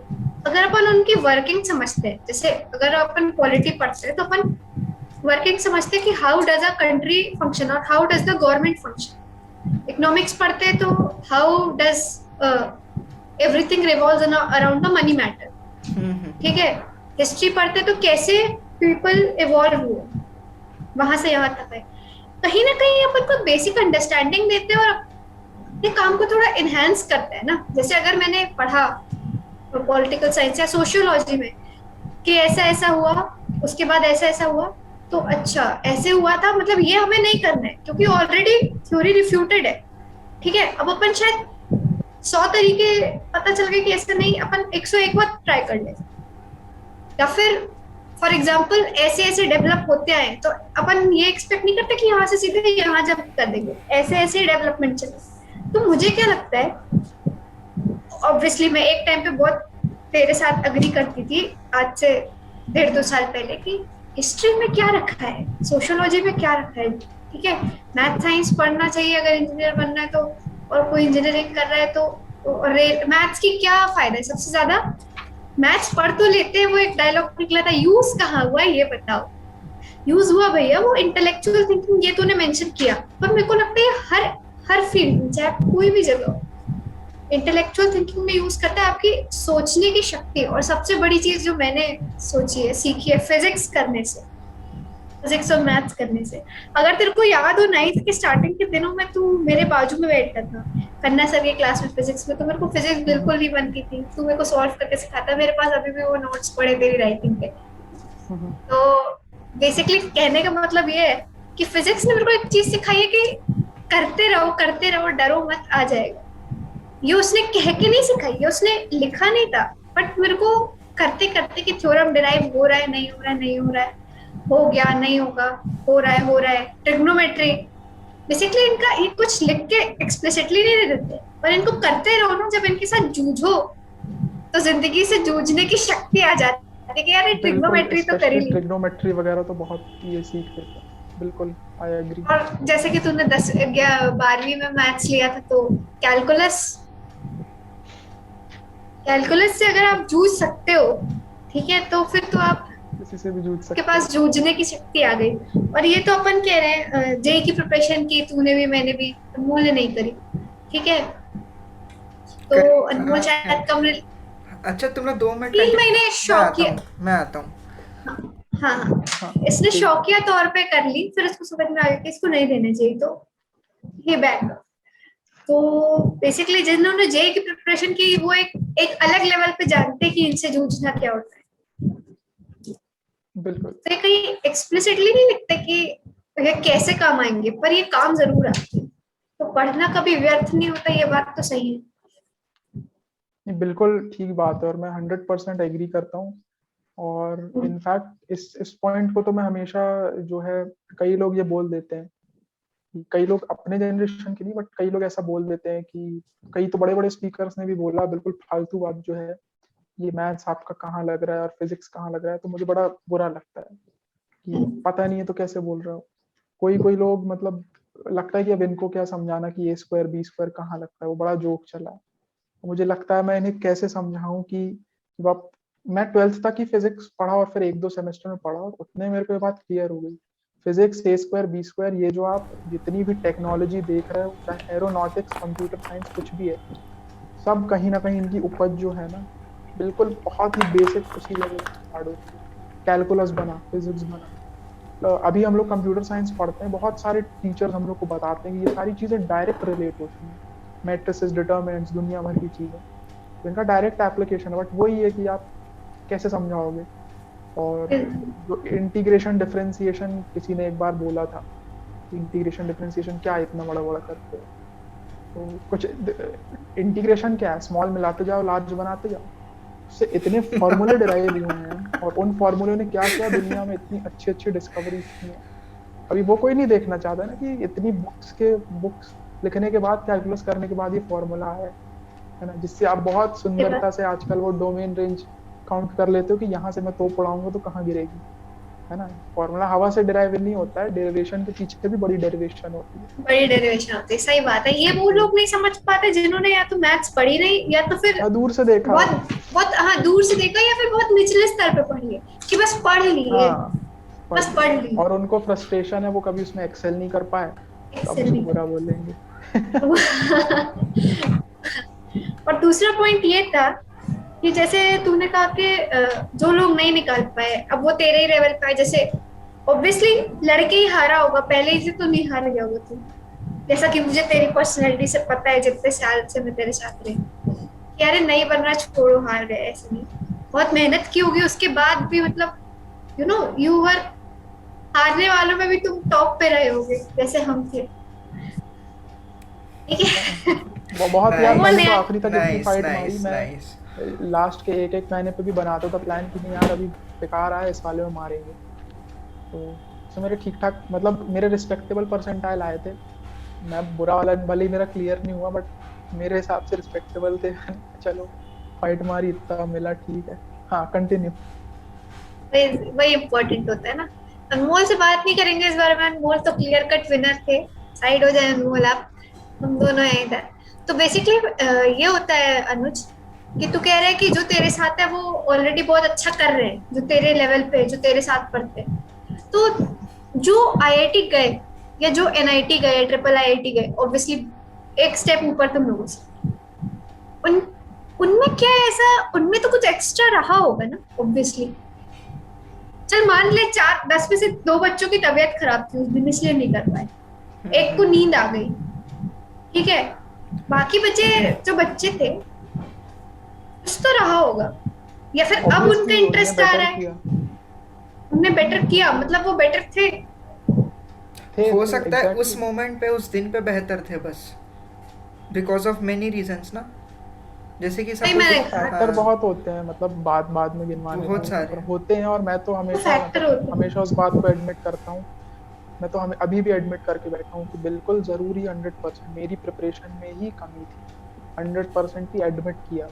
अगर अपन उनकी वर्किंग समझते हैं, जैसे अगर अपन पॉलिटी पढ़ते हैं तो अपन वर्किंग समझते हैं कि how does a country function और how does the government function. Economics पढ़ते हैं तो how does everything revolves around the money matter. ठीक है, हिस्ट्री पढ़ते तो कैसे पीपल इवॉल्व हुए, वहां से यहाँ तक है। कहीं ना कहीं अपन को बेसिक अंडरस्टैंडिंग देते हैं और अपने काम को थोड़ा इनहेंस करते हैं ना। जैसे अगर मैंने पढ़ा पॉलिटिकल साइंस या सोशियोलॉजी में कि ऐसा ऐसा हुआ, उसके बाद ऐसा ऐसा हुआ, तो अच्छा ऐसे हुआ था, मतलब ये हमें नहीं करना है क्योंकि ऑलरेडी थ्योरी रिफ्यूटेड है। ठीक है, अब अपन शायद 100 तरीके पता चल गए कि ऐसा नहीं, अपन 101 बार ट्राई कर ले। या फिर फॉर एग्जाम्पल ऐसे ऐसे डेवलप होते आए तो अपन ये एक्सपेक्ट नहीं करते कि यहाँ से सीधे यहाँ जब कर देंगे, ऐसे ऐसे डेवलपमेंट चले। तो मुझे क्या लगता है, ऑब्वियसली मैं एक टाइम पे बहुत तेरे साथ अग्री करती थी, आज से 1.5-2 साल पहले, कि हिस्ट्री में क्या रखा है, सोशियोलॉजी में क्या रखा है। ठीक है, मैथ साइंस पढ़ना चाहिए अगर इंजीनियर बनना है तो, और कोई इंजीनियरिंग कर रहा है तो मैथ्स की क्या फायदा है सबसे ज्यादा? मैथ्स पढ़ तो लेते हैं, वो एक डायलॉग निकला था, यूज कहाँ हुआ है ये बताओ। यूज हुआ भैया वो इंटेलेक्चुअल थिंकिंग, ये तूने मेंशन किया, पर मेरे को लगता है हर हर फील्ड में, चाहे कोई भी जगह, इंटेलेक्चुअल थिंकिंग में यूज करता है आपकी सोचने की शक्ति। और सबसे बड़ी चीज जो मैंने सोची है, सीखी है फिजिक्स करने से, फिजिक्स और मैथ्स करने से। अगर तेरे को याद हो, नाइन्थ के स्टार्टिंग के दिनों में तू मेरे बाजू में बैठता था खन्ना सर के क्लास में फिजिक्स में, तो मेरे को फिजिक्स बिल्कुल नहीं बनती थी, तू मेरे को सॉल्व करके सिखाता। मेरे पास अभी भी वो नोट्स पड़े तेरी राइटिंग के। तो बेसिकली कहने का मतलब ये है कि फिजिक्स ने मेरे को एक चीज सिखाई है कि करते रहो, डरो मत, आ जाएगा। ये उसने कह के नहीं सिखाई, ये उसने लिखा नहीं था, बट मेरे को करते करते कि थ्योरम डिराइव हो रहा है, नहीं हो रहा है, नहीं हो रहा है, हो गया, नहीं होगा, हो रहा है, ट्रिग्नोमेट्री। बेसिकली इनका ये कुछ लिख के एक्सप्लिसिटली नहीं दे देते, पर इनको करते रहो ना, जब इनके साथ जूझो तो जिंदगी से जूझने की शक्ति आ जाती है कि यार ये बिल्कुल, ट्रिग्नोमेट्री तो कर ही स्पेशली ली। ट्रिग्नोमेट्री वगैरह तो बहुत ये सीख लेते हैं। बिल्कुल, आई एग्री। और जैसे कि तूने 12वीं में मैथ्स लिया था, तो कैलकुलस, कैलकुलस से अगर आप जूझ सकते हो, ठीक है, तो फिर तो आप किसी से भी जूझ के सकते पास हो। जूझने की शक्ति आ गई। और ये तो अपन कह रहे हैं जेई की प्रिपरेशन की, तूने भी मैंने भी, अनमोल ने नहीं करी, ठीक है, तो अनमोल हाँ, शायद कम, अच्छा तुम लोग 2 मिनट 3 महीने कंटिन्यू, शौकिया, मैं आता हूँ। हाँ हाँ, हाँ, इसने ठीक। शौकिया तौर पे कर ली, फिर इसको समझ में आ गया कि इसको नहीं देना चाहिए, तो ये बैक। तो बेसिकली जिन्होंने जेई की प्रिपरेशन की, वो एक अलग लेवल पे जानते हैं कि इनसे जूझना क्या होता है। बिल्कुल। तो ये कहीं एक्सप्लिसिटली नहीं लिखते कि ये कैसे काम आएंगे, पर ये काम जरूर आते हैं। तो पढ़ना कभी व्यर्थ नहीं होता, ये बात तो सही है। नहीं, बिल्कुल ठीक बात है और मैं 100% एग्री करता हूँ। और इनफैक्ट इस पॉइंट को तो मैं हमेशा जो है, कई लोग ये बोल देते हैं, कई लोग अपने जनरेशन के नहीं बट कई लोग ऐसा बोल देते हैं कि कई तो बड़े बड़े स्पीकर्स ने भी बोला बिल्कुल फालतू बात जो है, ये मैथ्स आपका कहाँ लग रहा है और फिजिक्स कहाँ लग रहा है। तो मुझे बड़ा बुरा लगता है कि पता नहीं है तो कैसे बोल रहे हो। कोई कोई लोग मतलब लगता है कि अब इनको क्या समझाना कि ए स्क्वायर बी स्क्वायर कहाँ लगता है, वो बड़ा जोक चला है। तो मुझे लगता है मैं इन्हें कैसे समझाऊं कि जब आप, मैं 12th तक ही फिजिक्स पढ़ा और फिर 1-2 सेमेस्टर में पढ़ा और उतने मेरे को ये बात क्लियर हो गई। फिजिक्स ए स्क्वायर बी स्क्वायर, ये जो आप जितनी भी टेक्नोलॉजी देख रहे हो, चाहे एरोनॉटिक्स कंप्यूटर साइंस कुछ भी है, सब कहीं ना कहीं इनकी उपज जो है ना, बिल्कुल बहुत ही बेसिक उसी लेवल से स्टार्ट होती है। कैलकुलस बना, फिजिक्स बना। तो अभी हम लोग कंप्यूटर साइंस पढ़ते हैं, बहुत सारे टीचर्स हम लोग को बताते हैं कि ये सारी चीजें डायरेक्ट रिलेट होती हैं, मैट्रिसेस, डिटर्मिनेंट्स, दुनिया भर की चीजें, तो इनका डायरेक्ट एप्लीकेशन है। बट वही है कि आप कैसे समझाओगे। और जो इंटीग्रेशन डिफरेंशिएशन किसी ने एक बार बोला था, इंटीग्रेशन डिफरेंशिएशन क्या इतना बड़ा बड़ा करते हो, तो कुछ इंटीग्रेशन क्या है, स्मॉल मिलाते जाओ लार्ज बनाते जाओ। उससे इतने फॉर्मूले डिराइव हुए हैं और उन फॉर्मूले ने क्या क्या दुनिया में इतनी अच्छी अच्छी डिस्कवरीज की हैं। अभी वो कोई नहीं देखना चाहता ना कि इतनी बुक्स लिखने के बाद, कैलकुलस करने के बाद ये फॉर्मूला है ना, जिससे आप बहुत सुंदरता से आजकल वो डोमेन रेंज काउंट कर लेते हो कि यहाँ से मैं तोप उड़ाऊंगा तो कहाँ गिरेगी, है ना। फॉर्मूला हवा से डिराइव नहीं होता है, डेरिवेशन के पीछे भी बड़ी डेरिवेशन होती है। बड़ी डेरिवेशन होती है, सही बात है। ये वो लोग नहीं समझ पाते जिन्होंने या तो मैथ्स पढ़ी नहीं, या तो फिर या दूर से देखा हो। बहुत बहुत, हाँ, दूर से देखा, या फिर बहुत निचले स्तर पे पढ़ी है कि बस पढ़ लिए, हाँ, पढ़ बस लिया पढ़ ली, और उनको फ्रस्ट्रेशन है, वो कभी उसमें एक्सेल नहीं कर पाए तो अब एक्सेल उसको नहीं बुरा बोलेंगे। और दूसरा पॉइंट ये था कि जैसे तूने कहा कि जो लोग नहीं निकाल पाए, अब वो तेरे ही लेवल पे आए, जैसे ऑब्वियसली लड़के ही हारा होगा, पहले ही से तो नहीं हार गया होगा तू, जैसा कि मुझे तेरी पर्सनैलिटी से पता है, जितने साल से मैं तेरे साथ रही, कि अरे नहीं बन रहा, छोड़ो, हार गए, ऐसे नहीं, बहुत मेहनत की होगी उसके बाद भी, मतलब यू वर, हारने वालों में भी तुम टॉप पे रहे होगे जैसे हम थे, ठीक है। वो बहुत यार, बोल मैंने तो दिया। आखिरी तक इतनी नाइस फाइट मारी। नाइस मैं नाइस। लास्ट के एक एक महीने पे भी बनाता था प्लान कि नहीं यार अभी बेकार आया, इस वाले में मारेंगे। तो उसमें मेरे ठीक ठाक, मतलब मेरे रिस्पेक्टेबल परसेंटाइल आए थे। मैं बुरा वाला भले ही मेरा क्लियर नहीं हुआ बट मेरे हिसाब से रिस्पेक्टेबल थे। चलो फाइट मारी, इतना मिला, ठीक है। हाँ, कंटिन्यू। वही इम्पोर्टेंट होता है ना। अनमोल से बात नहीं करेंगे इस बारे में, अनमोल तो क्लियर कट विनर थे, साइड हो जाए अनमोल, आप, हम दोनों हैं इधर। तो बेसिकली ये होता है अनुज, कि तू कह रहा है कि जो तेरे साथ है वो ऑलरेडी बहुत अच्छा कर रहे हैं, जो तेरे लेवल पे, जो तेरे साथ पढ़ते हैं। तो जो आईआईटी गए या जो एनआईटी गए, ट्रिपल आईआईटी गए, ऑब्वियसली एक स्टेप ऊपर तुम लोगों से, उन उनमें क्या है ऐसा, उनमें तो कुछ एक्स्ट्रा रहा होगा ना ऑब्वियसली। चल मान ले 4-10 में से 2 बच्चों की तबीयत खराब थी उस दिन, इसलिए नहीं कर पाए, एक को नींद आ गई, ठीक है, बाकी बचे जो बच्चे थे कुछ तो रहा होगा, या फिर अब उनका ऑब्वियसली उनने इंटरेस्ट आ बेटर रहा है, किया। उनने बेटर किया, मतलब वो बेटर थे। थे हो थे सकता है उस एग्जैक्टली। मोमेंट पे, उस दिन पे बेहतर थे बस, बिकॉज ऑफ मेनी रीजंस ना। जैसे कि भाई सपोज, मैंने देखो कहा फैक्टर हाँ, बहुत होते हैं, मतलब बाद बाद में गिनवाने बहुत चाहिए सारे पर हैं। होते हैं, और मैं तो वो हमेशा फैक्टर मतलब होते हैं। हमेशा उस बात को एडमिट करता हूँ। मैं तो हमें अभी भी एडमिट करके बैठा हूँ कि बिल्कुल जरूरी 100% मेरी प्रिपरेशन में ही कमी थी। 100% ही एडमिट किया,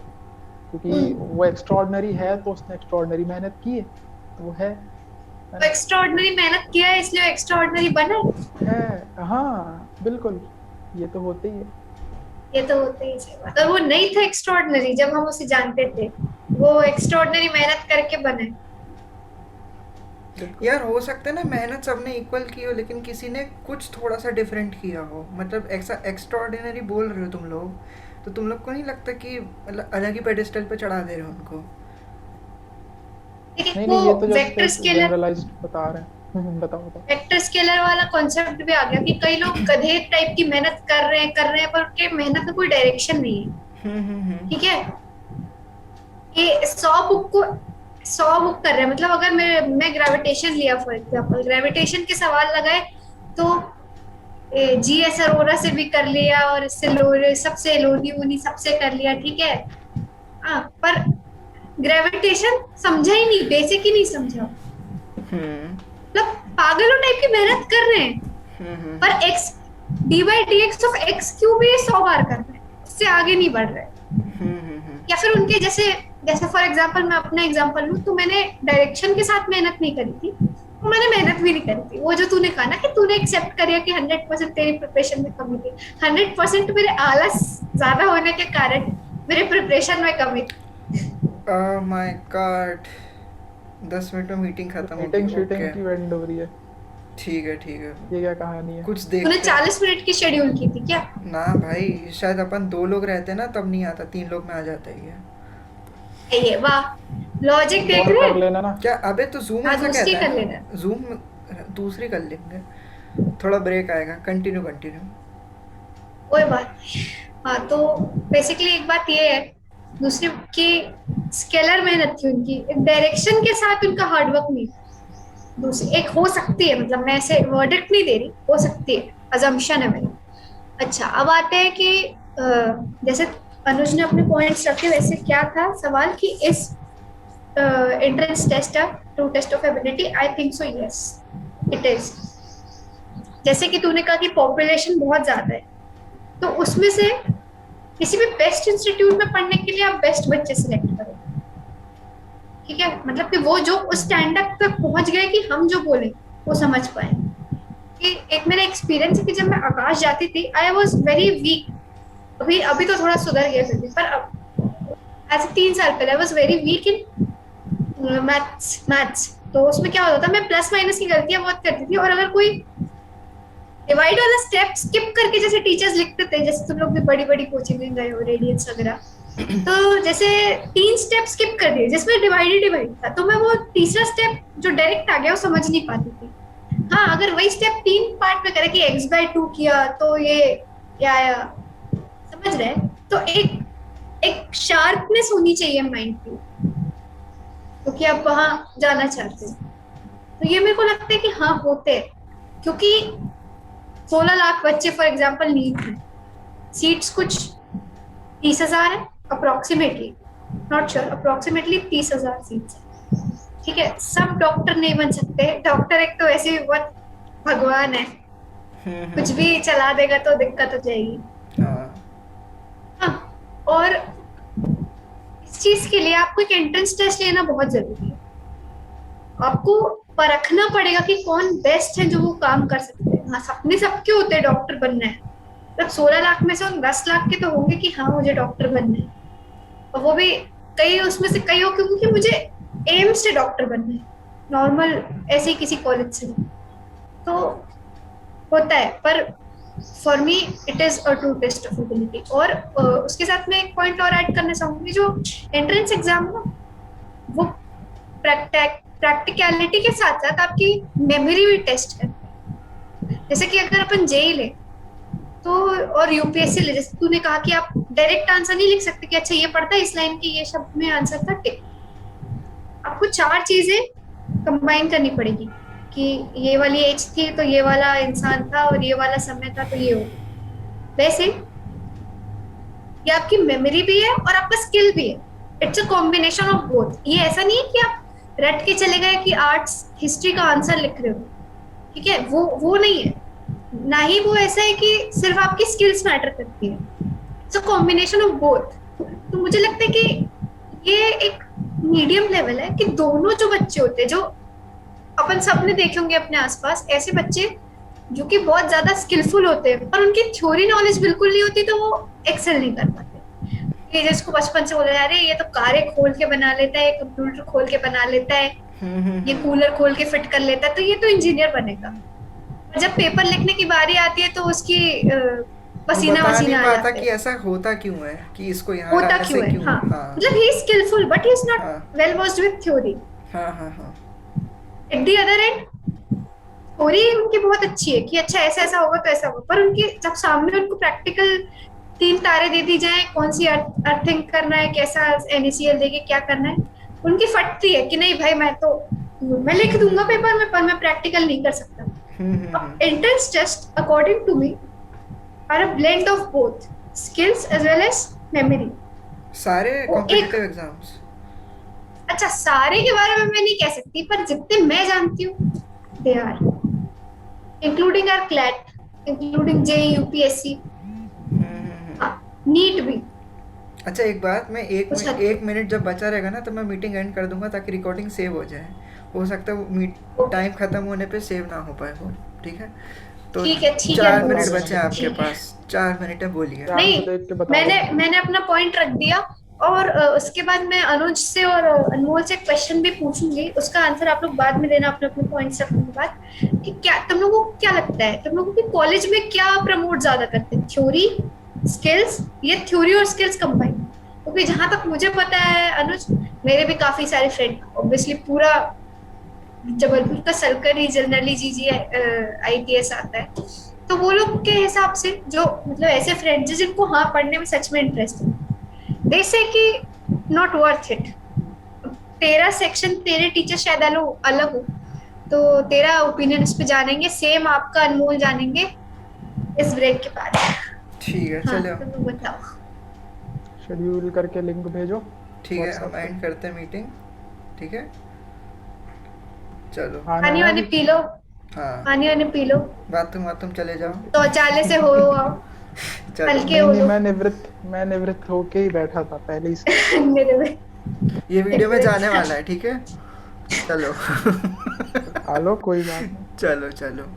क्योंकि वो एक्स्ट्रॉर्डनरी है तो उसने एक्स्ट्रॉर्डनरी मेहनत की है, तो वो है वो ना। एक्स्ट्राऑर्डिनरी मेहनत किया है इसलिए एक्स्ट्राऑर्डिनरी बना है। है हाँ बिल्कुल, ये तो होते ही है। ये तो होते ही, सही बात। और वो नहीं था एक्स्ट्राऑर्डिनरी जब हम उसे जानते थे, वो एक्स्ट्राऑर्डिनरी मेहनत करके बने। बिल्कुल। यार हो सकता है ना मेहनत सबने इक्वल की हो, लेकिन किसी ने कुछ थोड़ा सा डिफरेंट किया हो, मतलब ऐसा एक्स्ट्राऑर्डिनरी बोल रहे हो तुम लोग, तो तुम लोग को नहीं लगता कि मतलब अलग ही पेडिस्टल पे चढ़ा दे रहे हो उनको? लेकिन नहीं वो नहीं, ये तो जस्ट वेक्टर एक स्केलर, जनरलाइज्ड बता रहे हैं। बताओ बताओ। वेक्टर स्केलर वाला कॉन्सेप्ट भी आ गया कि कई लोग गधे टाइप की मेहनत कर रहे हैं पर उनके मेहनत में कोई डायरेक्शन नहीं है। हम्म। ठीक है, कि 100 बुक कर रहे हैं, मतलब अगर मैं ग्रेविटेशन लिया फॉर एग्जांपल, ग्रेविटेशन के सवाल लगाए तो जीएस अरोरा से भी कर लिया, और इससे लोरे सबसे लोनी वोनी सबसे कर लिया, ठीक है। हाँ, पर ग्रेविटेशन समझा ही नहीं, बेसिक ही नहीं समझा, हम्म मतलब पागलों टाइप की मेहनत कर रहे हैं। पर x D by D x of x cube ये 100 बार कर रहे हैं, उससे आगे नहीं बढ़ रहे। या फिर उनके जैसे, जैसे फॉर एग्जांपल मैं अपना एग्जांपल लूं तो मैंने डायरेक्शन के साथ मेहनत नहीं करी थी, तो मैंने मेहनत भी नहीं करी थी। वो जो तूने कहा ना कि तूने एक्सेप्ट करिया कि 100% तेरी प्रिपरेशन में कमी थी, 100% मेरे आलस ज्यादा होने के कारण मेरे प्रिपरेशन में कमी थी। माय गॉड, 10 मिनट में मीटिंग खत्म होगी। मीटिंग शीटिंग ओके, की एंड हो रही है। ठीक है ठीक है, ये क्या कहानी है? कुछ तूने देखते हैं। 40 मिनट की शेड्यूल की थी क्या? ना भाई, शायद अपन 2 लोग रहते ना तब नहीं आता, 3 लोग में आ जाता है ये। ये वाह, लॉजिक एक देख और रहे कर हैं। लेना ना। क्या अबे, तो जूम हाँ, ऐसा दूसरी कहता है कर लेना। ना, जूम दूसरी कर लेंगे, थोड़ा ब्रेक आएगा। Continue continue. कोई बात। हाँ, तो बेसिकली एक बात ये है, दूसरी की स्केलर मेहनत थी उनकी, एक डायरेक्शन के साथ उनका हार्डवर्क नहीं। दूसरी एक हो सकती है, मतलब मैं ऐसे वर्डिक्ट नहीं दे रही, हो सकती है, अजम्पशन है मेरी। अच्छा, अब आते हैं कि जैसे अनुज ने अपने पॉइंट्स रखे, वैसे क्या था सवाल कि इस entrance test to test of ability, I think so yes it is. जैसे कि तूने कहा कि पॉपुलेशन बहुत ज्यादा है, तो उसमें से किसी भी बेस्ट इंस्टीट्यूट में पढ़ने के लिए आप बेस्ट बच्चे सिलेक्ट करो, ठीक है, मतलब कि वो जो उस स्टैंडर्ड तक पहुंच गए कि हम जो बोले वो समझ पाए। कि एक मेरा एक्सपीरियंस है कि जब मैं आकाश जाती थी आई वॉज वेरी वीक, अभी अभी तो थोड़ा सुधर गया फिर भी, पर अब ऐसे 3 साल पहले I was very weak in maths. तो उसमें क्या होता था, मैं प्लस माइनस की गलतियां बहुत करती थी, और अगर कोई डिवाइड वाला स्टेप स्किप करके जैसे टीचर्स लिखते थे, जैसे तुम लोग भी बड़ी बड़ी कोचिंग में गए हो, रेडियंस वगैरह, तो जैसे 3 स्टेप स्किप कर दिए जिसमें डिवाइड ही डिवाइड था, तो मैं वो तीसरा स्टेप जो डायरेक्ट आ गया वो समझ नहीं पाती थी। हाँ, अगर वही स्टेप 3 पार्ट में करे कि x/2 किया तो ये आया, समझ रहे हैं? तो एक एक शार्पनेस होनी चाहिए माइंड की, क्योंकि आप वहां जाना चाहते हैं। तो ये मेरे को लगता है कि हाँ होते हैं, क्योंकि 16 लाख बच्चे फॉर एग्जाम्पल नीट में, सीट्स कुछ 30,000 है approximately, not sure, approximately 30,000 seats है, ठीक है। सब डॉक्टर नहीं बन सकते, डॉक्टर एक तो ऐसे भी बहुत भगवान है, कुछ भी चला देगा तो दिक्कत हो जाएगी। हाँ। हाँ, और इस चीज के लिए आपको एक एंट्रेंस टेस्ट लेना बहुत जरूरी है। आपको परखना पड़ेगा कि कौन बेस्ट है जो वो काम कर सकते हैं। हाँ, सपने सबके होते हैं डॉक्टर बनना है, मतलब 16 लाख में से उन 10 लाख के तो होंगे कि हाँ मुझे डॉक्टर बनना है, और वो भी कई उसमें से कई हो क्योंकि मुझे एम्स से डॉक्टर बनना है, नॉर्मल ऐसे ही किसी कॉलेज से नहीं। तो होता है, पर for me it is a true test of ability. और उसके साथ मैं एक पॉइंट और ऐड करना चाहूंगी, जो एंट्रेंस एग्जाम ना, वो प्रैक्टिकलिटी के साथ साथ आपकी मेमोरी भी टेस्ट है। जैसे कि अगर अपन जेई ले तो, और यूपीएससी ले, जैसे तूने कहा कि आप डायरेक्ट आंसर नहीं लिख सकते कि अच्छा ये पढ़ता है इस लाइन के ये शब्द में आंसर था, टिक। आपको 4 चीजें कंबाइन करनी पड़ेगी कि ये वाली एज थी तो ये वाला इंसान था, और ये वाला समय था तो ये हो। वैसे ये आपकी मेमोरी भी है और आपका स्किल भी है, it's a combination of both. ये ऐसा नहीं है कि आप रट के चले गए कि आर्ट्स हिस्ट्री का आंसर लिख रहे हो, ठीक है, वो नहीं है। ना ही वो ऐसा है कि सिर्फ आपकी स्किल्स मैटर करती है, it's a combination of both. तो मुझे लगता है कि ये एक मीडियम लेवल है कि दोनों जो बच्चे होते हैं, जो अपन सबने देखे होंगे अपने आसपास ऐसे बच्चे जो कि बहुत ज्यादा स्किलफुल होते हैं पर उनकी थ्योरी नॉलेज बिल्कुल नहीं होती, तो वो एक्सेल नहीं कर पाते। ये जिसको बचपन से बोला जा रहा है ये तो कारें खोल के बना लेता है, कंप्यूटर खोल के बना लेता है, ये हम्म। कूलर खोल के फिट कर लेता है, तो ये तो इंजीनियर बनेगा। और जब पेपर लिखने की बारी आती है तो उसकी वो पसीना बता नहीं वसीना आ पाता जाता कि है। ऐसा होता क्यों है, कि इसको यहाँ होता डालने से क्यों है, क्यों। हाँ, हाँ मतलब he is skilful but he is not हाँ वेल वर्स्ड विथ थ्योरी। हाँ हाँ हाँ। At the other end theory उनकी बहुत अच्छी है कि अच्छा ऐसा ऐसा होगा तो ऐसा होगा, पर उनकी जब सामने उनको प्रैक्टिकल 3 तारे दे दी जाए, कौन सी अर्थिंग करना है, कैसा एनएसीएल देके क्या करना है, उनकी फटती है कि नहीं भाई मैं लिख दूंगा पेपर में पर मैं प्रैक्टिकल नहीं कर सकता। अब hmm. Entrance test according to me are a blend of both skills as well as memory. सारे वो एक, कॉम्पिटिटिव एग्जाम्स। अच्छा सारे के बारे में मैं नहीं कह सकती पर जितने मैं जानती हूँ they are, including are CLAT, including JEE UPSC, hmm. हाँ, नीट भी अच्छा एक बात, मैं कुछ हद एक तक। मिनट जब बचा रहेगा ना तो मैं मीटिंग एंड कर दूंगा ताकि रिकॉर्डिंग सेव हो जाए। हो सकता है वो ओके, टाइम ख़त्म होने पे सेव ना हो पाए वो। ठीक है, तो ठीक है बता 4 मिनट दोस्त, देना बचे हैं मुझे। आपके ठीक है। पास, 4 मिनट है, बोलिए। टाइम नहीं, को देख के बता मैंने देना। मैंने अपना पॉइंट रख दिया, और उसके बाद मैं अनुज से और अनमोल से क्वेश्चन भी पूछूंगी, उसका आंसर आप लोग बाद में देना अपने अपने पॉइंट्स रखने के बाद, कि क्या तुम लोगों को क्या लगता है तुम लोगों के कॉलेज में क्या प्रमोट ज्यादा करते हैं, थ्योरी स्किल्स या थ्योरी और स्किल्स कंबाइन? क्योंकि जहां तक मुझे पता है अनुज, मेरे भी काफी सारे फ्रेंड, ऑब्वियसली पूरा जबलपुर का सर्कल ही जनरली जी आईटीएस आता है, तो वो लोग के हिसाब से जो मतलब ऐसे फ्रेंड्स जिनको हाँ पढ़ने में सच में इंटरेस्ट है, दे से कि नॉट वर्थ इट। तेरा सेक्शन तेरे टीचर शायद अलग हो, तो तेरा ओपिनियन इस पे जानेंगे, सेम आपका अनमोल जानेंगे इस ब्रेक के बाद। ठीक है हाँ चलो। तो तुम बताओ। शेड्यूल करके लिंक भेजो ठीक है, हम व्हाट्सएप पे। एंड करते हैं मीटिंग। ठीक है, चलो। आना पानी है वानी अभी। पी लो, हाँ, पानी वानी पी लो, बाथरूम वाथरूम चले जाओ। शौचालय से हो आओ, चलो, हल्के नहीं हो नहीं, लो। मैं निवृत्त होके ही बैठा था पहले ही से। मेरे में ये वीडियो में जाने निवृत्त। वाला है, ठीक है। चलो। आ लो, कोई बात नहीं। चलो चलो।